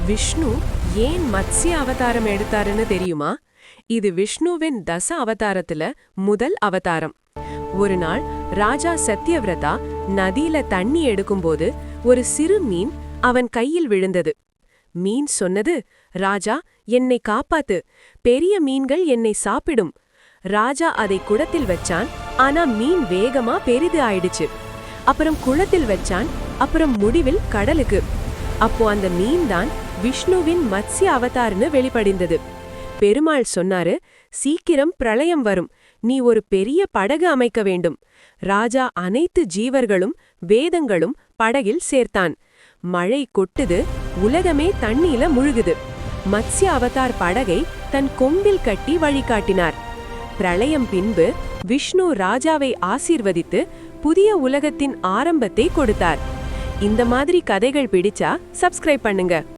விஷ்ணு ஏன் மத்ஸ்ய அவதாரம் எடுத்தாருன்னு தெரியுமா? இது விஷ்ணுவின் தச அவதாரத்துல முதல் அவதாரம். ஒரு நாள் ராஜா சத்யவிரதா நதியில தண்ணி எடுக்கும்போது ஒரு சிறு மீன் அவன் கையில் விழுந்தது. மீன் சொன்னது, ராஜா, என்னை காப்பாத்து, பெரிய மீன்கள் என்னை சாப்பிடும். ராஜா அதை குளத்தில் வச்சான். ஆனா மீன் வேகமா பெரிது ஆயிடுச்சு. அப்புறம் குளத்தில் வச்சான். அப்புறம் முடிவில் கடலுக்கு. அப்போ அந்த மீன் தான் விஷ்ணுவின் மத்ஸ்ய அவதார்னு வெளிப்படைந்தது. பெருமாள் சொன்னாரு, சீக்கிரம் பிரளயம் வரும், நீ ஒரு பெரிய படகு அமைக்க வேண்டும். ராஜா அனைத்து ஜீவர்களும் வேதங்களும் படகில் சேர்த்தான். மழை கொட்டுது, உலகமே தண்ணீல முழுகுது. மத்ஸ்ய அவதார் படகை தன் கொம்பில் கட்டி வழிகாட்டினார். பிரளயம் பின்பு விஷ்ணு ராஜாவை ஆசீர்வதித்து புதிய உலகத்தின் ஆரம்பத்தை கொடுத்தார். இந்த மாதிரி கதைகள் பிடிச்சா சப்ஸ்கிரைப் பண்ணுங்க.